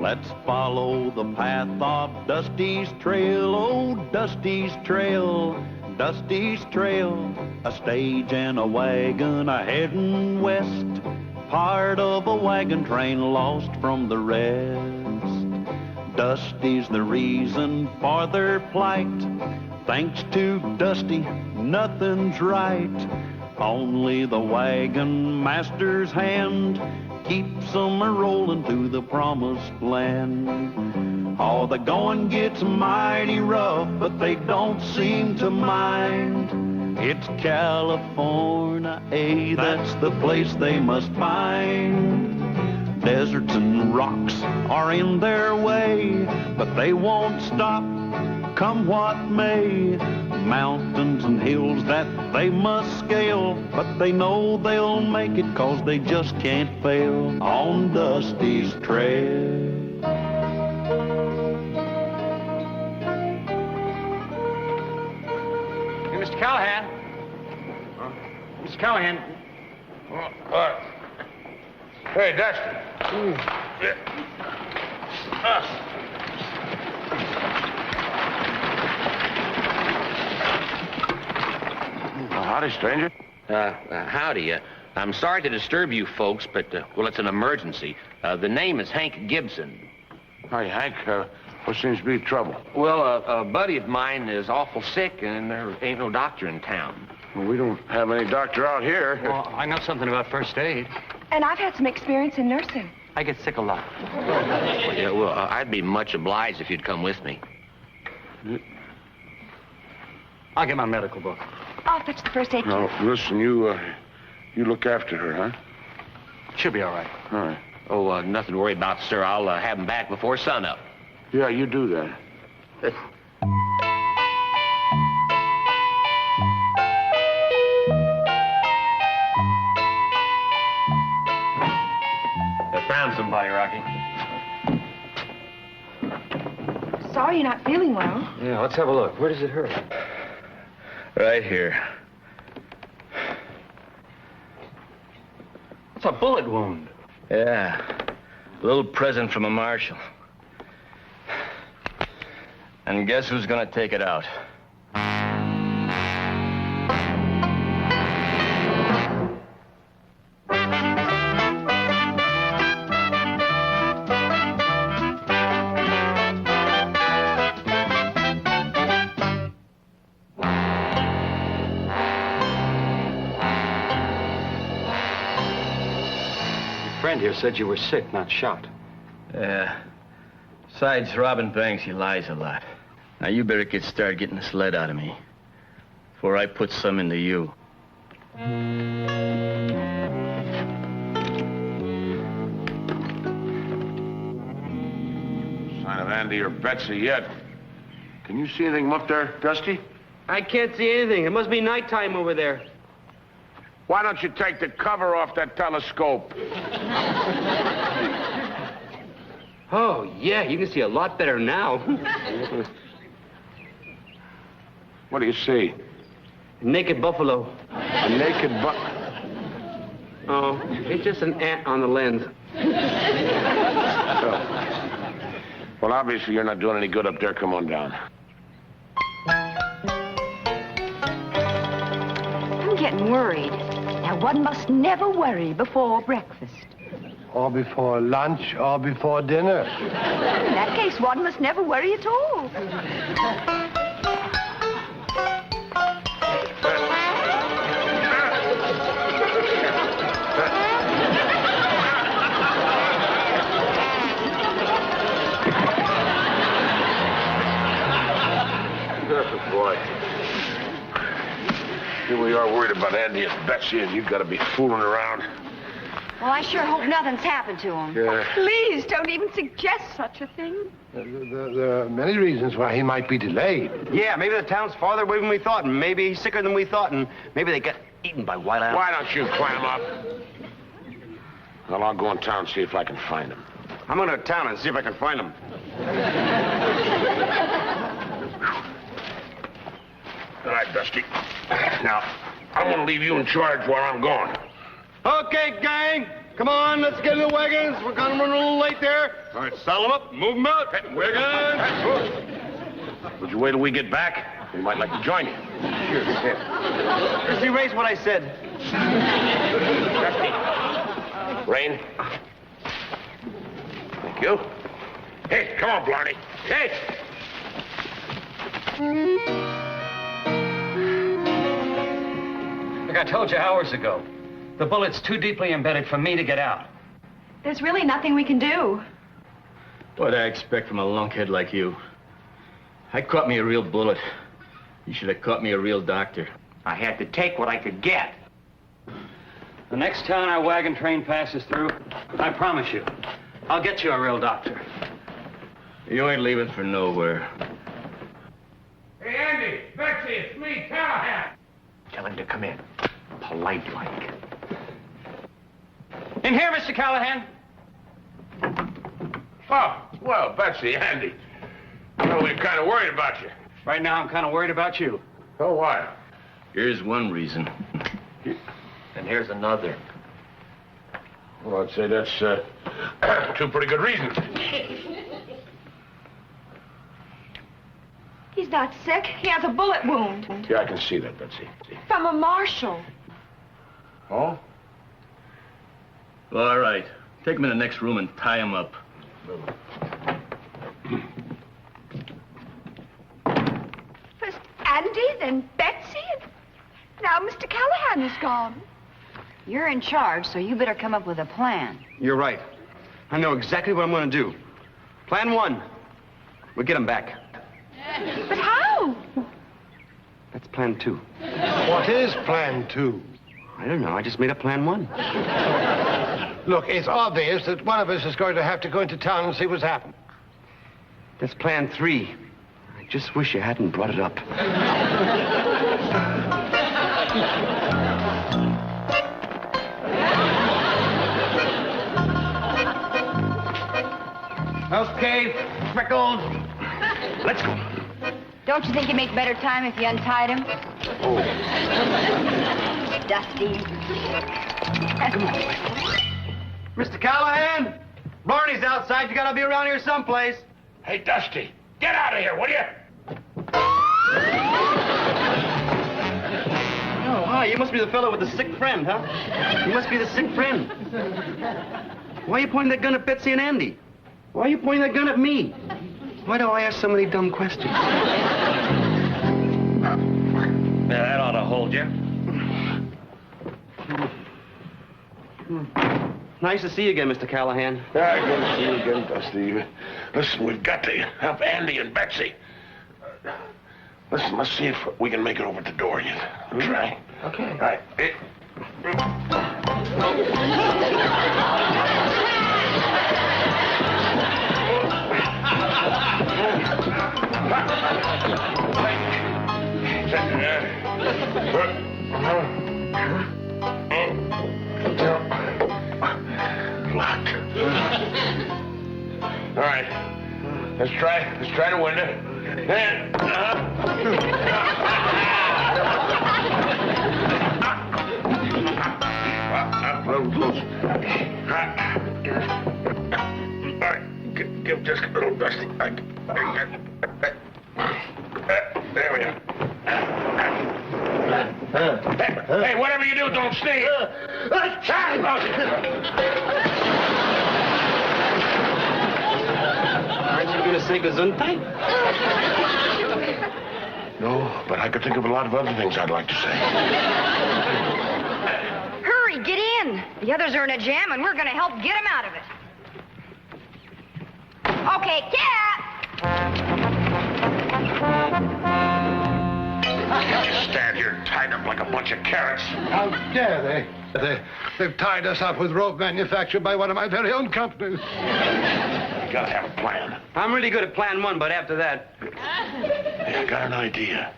Let's follow the path of Dusty's trail, oh, Dusty's trail, Dusty's trail. A stage and a wagon a-heading west, part of a wagon train lost from the rest. Dusty's the reason for their plight. Thanks to Dusty, nothing's right. Only the wagon master's hand keeps them a-rolling to the promised land. Oh, the going gets mighty rough, but they don't seem to mind. It's California, that's the place they must find. Deserts and rocks are in their way, but they won't stop, come what may. Mountains and hills that they must scale, but they know they'll make it 'cause they just can't fail on Dusty's trail. Hey, Mr. Callahan. Mr. Callahan. Hey, Dusty. Howdy, stranger. Howdy. I'm sorry to disturb you folks, but, well, it's an emergency. The name is Hank Gibson. Hi, Hank. What seems to be trouble? Well, a buddy of mine is awful sick, and there ain't no doctor in town. Well, we don't have any doctor out here. Well, I know something about first aid. And I've had some experience in nursing. I get sick a lot. Well, I'd be much obliged if you'd come with me. I'll get my medical book. I'll fetch the first aid kit. No, listen, you look after her, huh? She'll be all right. All right. Oh, nothing to worry about, sir. I'll have him back before sunup. Yeah, you do that. I found somebody, Rocky. Sorry you're not feeling well. Yeah, let's have a look. Where does it hurt? Right here. It's a bullet wound. Yeah. A little present from a marshal. And guess who's gonna take it out? Friend here said you were sick, not shot. Yeah. Besides robbing banks, he lies a lot. Now, you better start getting this lead out of me before I put some into you. Sign of Andy or Betsy yet. Can you see anything up there, Dusty? I can't see anything. It must be nighttime over there. Why don't you take the cover off that telescope? Oh, yeah, you can see a lot better now. What do you see? Naked buffalo. A naked Oh, it's just an ant on the lens. Well, obviously you're not doing any good up there. Come on down. I'm getting worried. Now, one must never worry before breakfast. Or before lunch, or before dinner. In that case, one must never worry at all. Perfect, boy. Here we are worried about Andy and Betsy, and you've got to be fooling around. Well, I sure hope nothing's happened to him. Yeah. Please don't even suggest such a thing. There are many reasons why he might be delayed. Yeah, maybe the town's farther away than we thought, and maybe he's sicker than we thought, and maybe they got eaten by wild animals. Why don't you climb up? Well, I'll go in town and see if I can find him. I'm going to town and see if I can find him. All right, Dusty. Now, I'm going to leave you in charge while I'm gone. Okay, gang. Come on, let's get in the wagons. We're gonna run a little late there. All right, saddle them up, move them out. Wagons. Would you wait till we get back? We might like to join you. Sure, Just erase what I said. Rain. Thank you. Hey, come on, Blarney. Hey! Like I told you hours ago, the bullet's too deeply embedded for me to get out. There's really nothing we can do. What I expect from a lunkhead like you. I caught me a real bullet. You should have caught me a real doctor. I had to take what I could get. The next town our wagon train passes through, I promise you, I'll get you a real doctor. You ain't leaving for nowhere. Hey, Andy, Betsy, it's me, Callahan. Tell him to come in. Polite like. In here, Mr. Callahan. Oh, well, Betsy, Andy. Well, we're kind of worried about you. Right now, I'm kind of worried about you. Oh, why? Here's one reason. And here's another. Well, I'd say that's two pretty good reasons. He's not sick. He has a bullet wound Yeah, I can see that, Betsy. from a marshal. Oh? All right. Take him in the next room and tie him up. First Andy, then Betsy, and now Mr. Callahan is gone. You're in charge, so you better come up with a plan. You're right. I know exactly what I'm gonna do. Plan 1. We'll get him back. But how? That's plan 2. What is plan 2? I don't know. I just made up plan 1. Look, it's obvious that one of us is going to have to go into town and see what's happened. That's plan 3. I just wish you hadn't brought it up. Okay, Freckles. Let's go. Don't you think you'd make better time if you untied him? Dusty. Mr. Callahan, Barney's outside. You gotta be around here someplace. Hey, Dusty, get out of here, will you? Oh, hi. You must be the fellow with the sick friend, huh? You must be the sick friend. Why are you pointing that gun at Betsy and Andy? Why are you pointing that gun at me? Why do I ask so many dumb questions? Yeah, that ought to hold you. Nice to see you again, Mr. Callahan. Yeah, good to see you again, Dusty. Listen, we've got to help Andy and Betsy. Listen, let's see if we can make it over the door yet. Try. Okay. All right. Locked. All right. Let's try the window. And, a little close. All right. Give just a little Dusty. There we are. Hey, whatever you do, don't sneeze. Aren't you going to say gesundheit? No, but I could think of a lot of other things I'd like to say. Hurry, get in. The others are in a jam, and we're going to help get them out of it. Okay, cat. You just stand here tied up like a bunch of carrots. How dare they? They've tied us up with rope manufactured by one of my very own companies. You gotta have a plan. I'm really good at plan 1, but after that... Hey, I got an idea.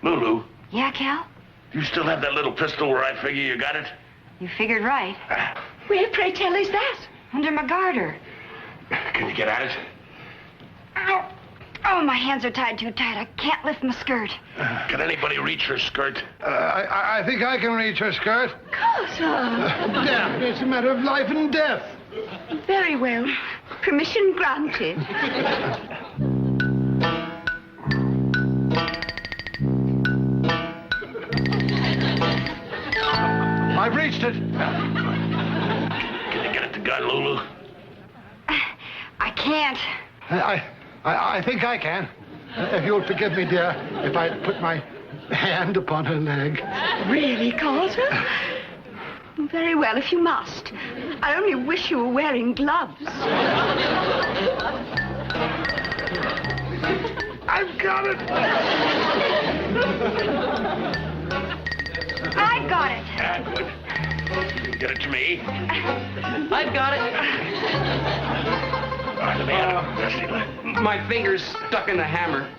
Lulu, Yeah, Cal? do you still have that little pistol where I figure you got it? You figured right. Where, pray tell, is that? Under my garter. Can you get at it? I'll Oh, my hands are tied too tight. I can't lift my skirt. Can anybody reach her skirt? I think I can reach her skirt. Carter. Damn, it's a matter of life and death. Very well. Permission granted. I've reached it. Can you get at the gun, Lulu? I can't. I think I can. If you'll forgive me, dear, if I put my hand upon her leg. Really, Carter? Very well, if you must. I only wish you were wearing gloves. I've got it. I got it. Ah, good. Get it to me. I've got it. All right, let me have it. Dusty. My finger's stuck in the hammer.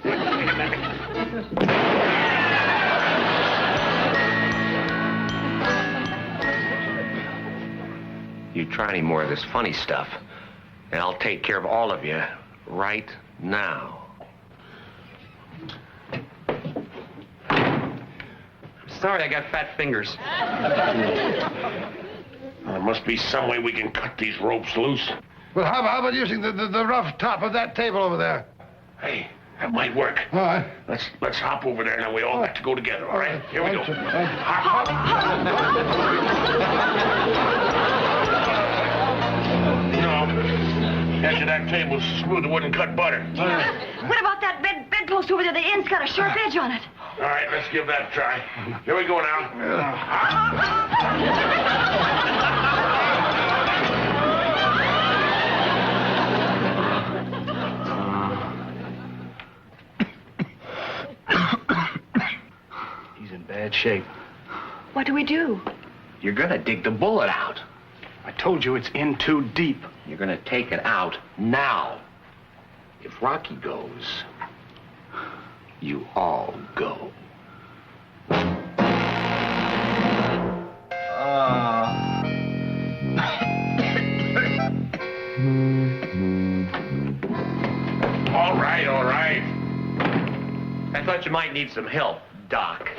You try any more of this funny stuff, and I'll take care of all of you right now. Sorry, I got fat fingers. There must be some way we can cut these ropes loose. Well, how about using the rough top of that table over there? Hey, that might work. All right. Let's hop over there. Now we all have to go together. All right, here we go. Hop, hop. No, edge of that table's smooth. It wouldn't cut butter. What about that bedpost over there? The end's got a sharp edge on it. All right, let's give that a try. Here we go now. He's in bad shape. What do we do? You're gonna dig the bullet out. I told you it's in too deep. You're gonna take it out now. If Rocky goes, you all go. All right. I thought you might need some help, Doc.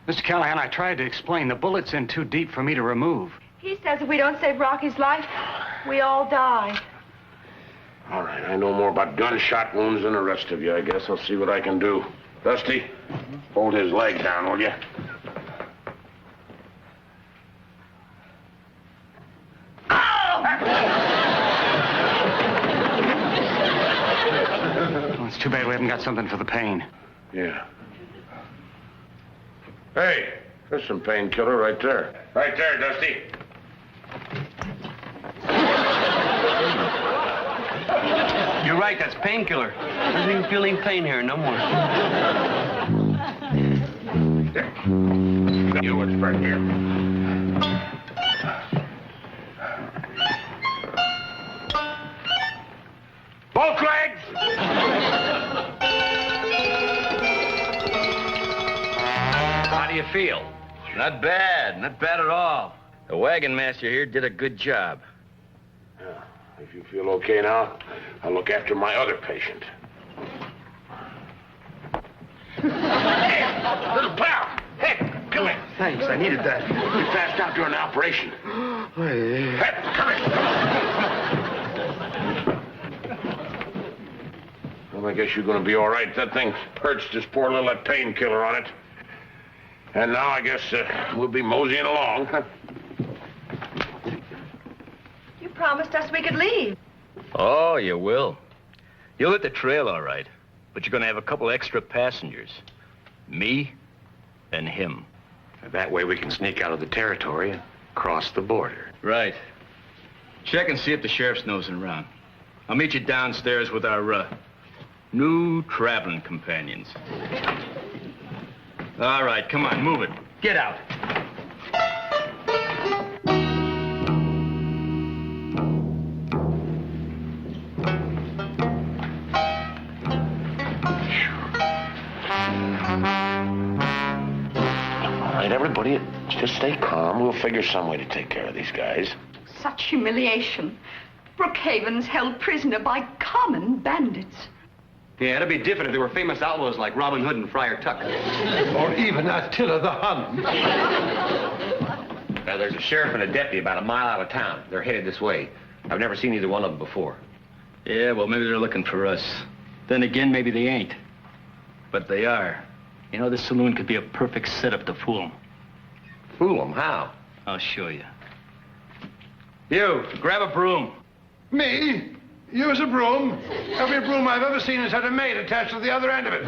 Mr. Callahan, I tried to explain. The bullet's in too deep for me to remove. He says if we don't save Rocky's life, we all die. All right, I know more about gunshot wounds than the rest of you. I guess I'll see what I can do. Dusty, hold his leg down, will you? Oh, it's too bad we haven't got something for the pain. Yeah. Hey, there's some painkiller right there. Right there, Dusty. You're right, that's painkiller. I don't even feel any pain here, no more. There. You what's right here. Both legs! How do you feel? Not bad at all. The wagon master here did a good job. If you feel okay now, I'll look after my other patient. Hey, little pal! Hey, come here. Thanks, I needed that. We passed out during the operation. Hey, come here. Well, I guess you're going to be all right. That thing hurts this poor little painkiller on it. And now I guess we'll be moseying along. You promised us we could leave. Oh, you will. You'll hit the trail all right, but you're going to have a couple extra passengers. Me and him. That way we can sneak out of the territory and cross the border. Right. Check and see if the sheriff's nosing around. I'll meet you downstairs with our, new traveling companions. All right, come on, move it. Get out. All right, everybody, just stay calm. We'll figure some way to take care of these guys. Such humiliation. Brookhaven's held prisoner by common bandits. Yeah, it'd be different if they were famous outlaws like Robin Hood and Friar Tuck. Or even Attila the Hun. Now, there's a sheriff and a deputy about a mile out of town. They're headed this way. I've never seen either one of them before. Yeah, well, maybe they're looking for us. Then again, maybe they ain't. But they are. You know, this saloon could be a perfect setup to fool them. Fool them? How? I'll show you. You, grab a broom. Me? Use a broom? Every broom I've ever seen has had a maid attached to the other end of it.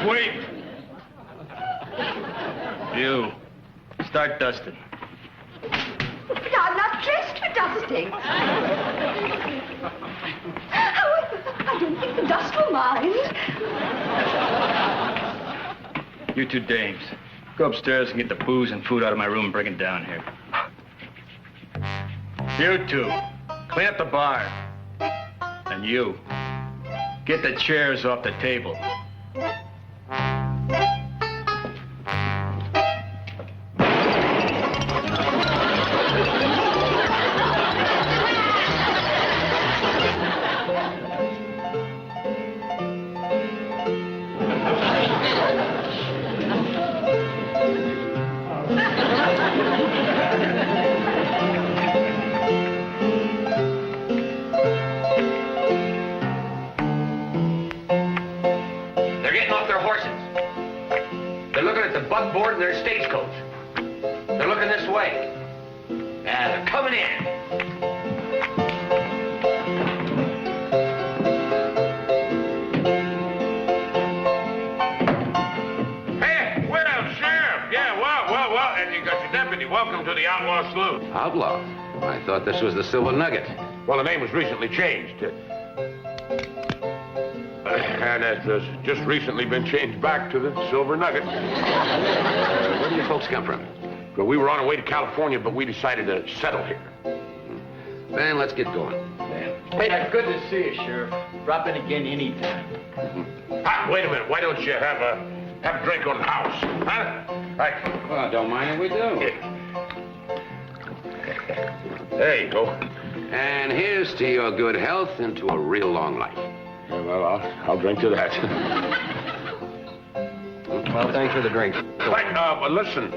Sweep. You, start dusting. But I'm not dressed for dusting. However, I don't think the dust will mind. You two dames, go upstairs and get the booze and food out of my room and bring it down here. You two, clean up the bar. And you, get the chairs off the table. Buckboard and their stagecoach. They're looking this way. And they're coming in. Hey, well, Sheriff. Yeah, well, and you got your deputy. Welcome to the Outlaw Saloon. Outlaw? I thought this was the Silver Nugget. Well, the name was recently changed. And it has just recently been changed back to the Silver Nugget. Where do you folks come from? Well, we were on our way to California, but we decided to settle here. Then let's get going. Hey, good to see you, Sheriff. Drop in again anytime. Wait a minute. Why don't you have a drink on the house? Huh? Right. Well, don't mind if we do. There you go. And here's to your good health and to a real long life. Yeah, well, I'll drink to that. Well, thanks for the drink. Right, but listen,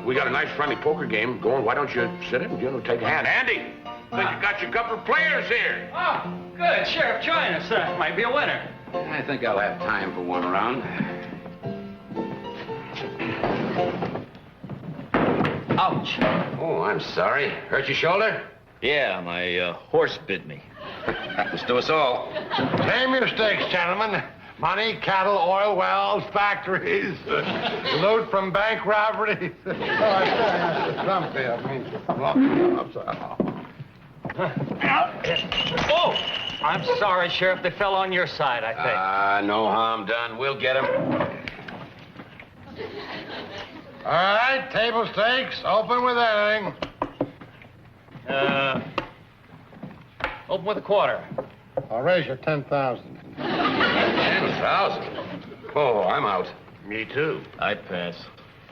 we got a nice friendly poker game going. Why don't you sit in and, take a hand? Andy, think you got your couple of players here. Oh, good. Sheriff, join us. Might be a winner. I think I'll have time for one round. Ouch. Oh, I'm sorry. Hurt your shoulder? Yeah, my horse bit me. Happens to us all. Name your stakes, gentlemen. Money, cattle, oil wells, factories, loot from bank robberies. Oh, I I'm sorry. Oh, I'm sorry, Sheriff. They fell on your side, I think. No harm done. We'll get him. All right, table stakes, open with anything. Open with a quarter. I'll raise you 10,000. 10,000? Oh, I'm out. Me too. I pass.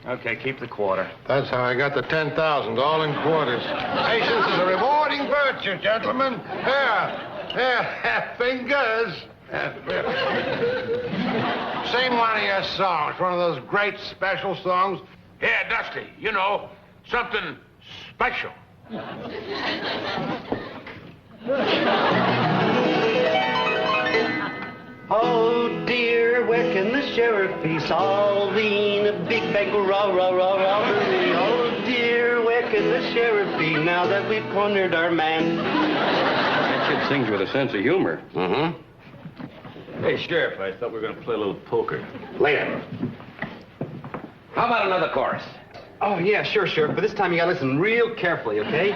Okay, keep the quarter. That's how I got the 10,000, all in quarters. Patience is a rewarding virtue, gentlemen. Here, fingers. Sing one of your songs, one of those great special songs. Yeah, Dusty, something special. Oh dear, where can the sheriff be solving a big bank robbery? Oh dear, where can the sheriff be now that we've cornered our man? That kid sings with a sense of humor. Mm-hmm. Hey, Sheriff, I thought we were going to play a little poker. Later. How about another chorus? Oh, yeah, sure, Sheriff, but this time you gotta listen real carefully, okay?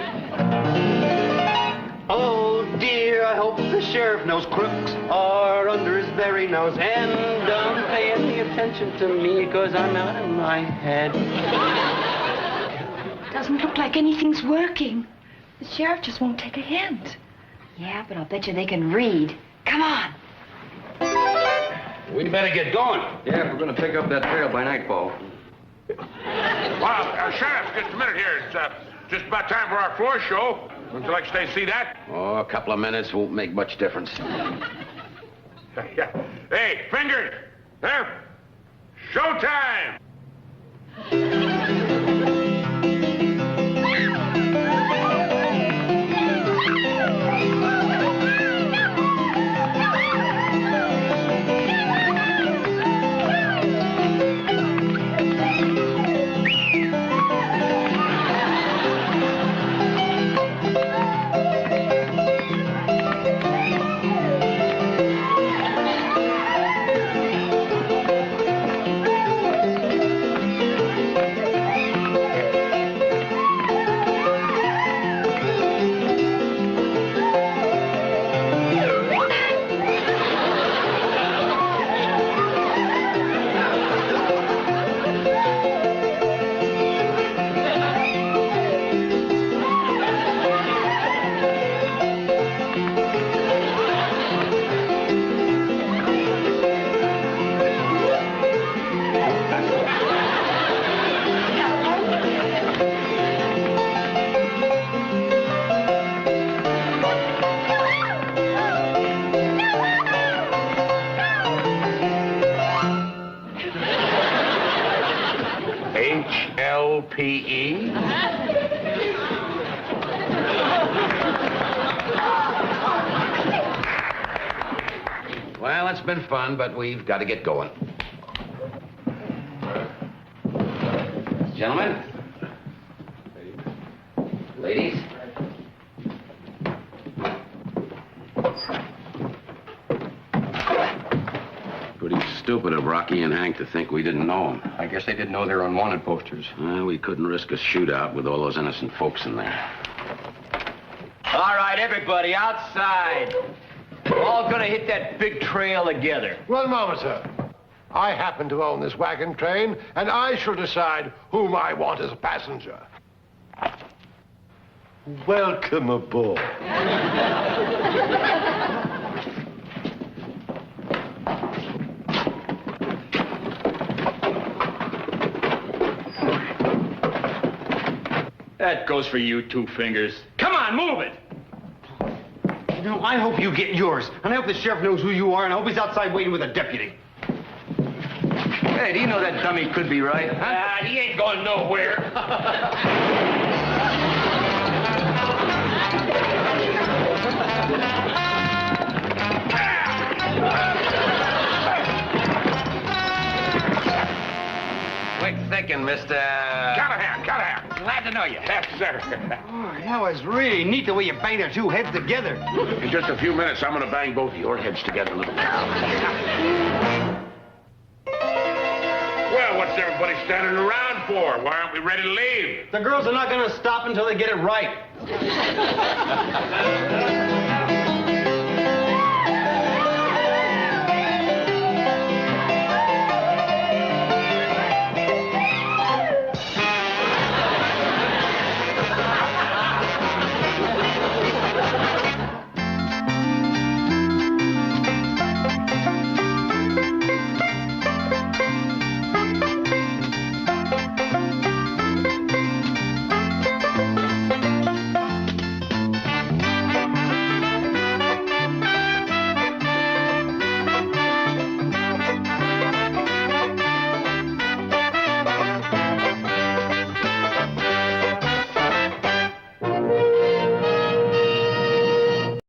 Oh, dear, I hope the sheriff knows crooks are under his very nose. And don't pay any attention to me, because I'm out of my head. Doesn't look like anything's working. The sheriff just won't take a hint. Yeah, but I'll bet you they can read. Come on. We better get going. Yeah, we're gonna pick up that trail by nightfall. Well, Sheriff, just a minute here. It's just about time for our floor show. Would you like to stay and see that? Oh, a couple of minutes won't make much difference. Hey, Fingers! There! Showtime! HLPE? Well, it's been fun, but we've got to get going. Gentlemen. Ladies. Pretty stupid of Rocky and Hank to think we didn't know them. I guess they didn't know they were on wanted posters. Well, we couldn't risk a shootout with all those innocent folks in there. All right, everybody, outside. We're all gonna hit that big trail together. One moment, sir. I happen to own this wagon train, and I shall decide whom I want as a passenger. Welcome aboard. That goes for you, Two Fingers. Come on, move it! You know, I hope you get yours. And I hope the sheriff knows who you are, and I hope he's outside waiting with a deputy. Hey, do you know that dummy could be right? Ah, he ain't going nowhere. Quick thinking, Mr. Callahan! Glad to know you. Yes, sir. Oh, that was really neat the way you banged their two heads together. In just a few minutes, I'm going to bang both of your heads together, little pal. Well, what's everybody standing around for? Why aren't we ready to leave? The girls are not going to stop until they get it right.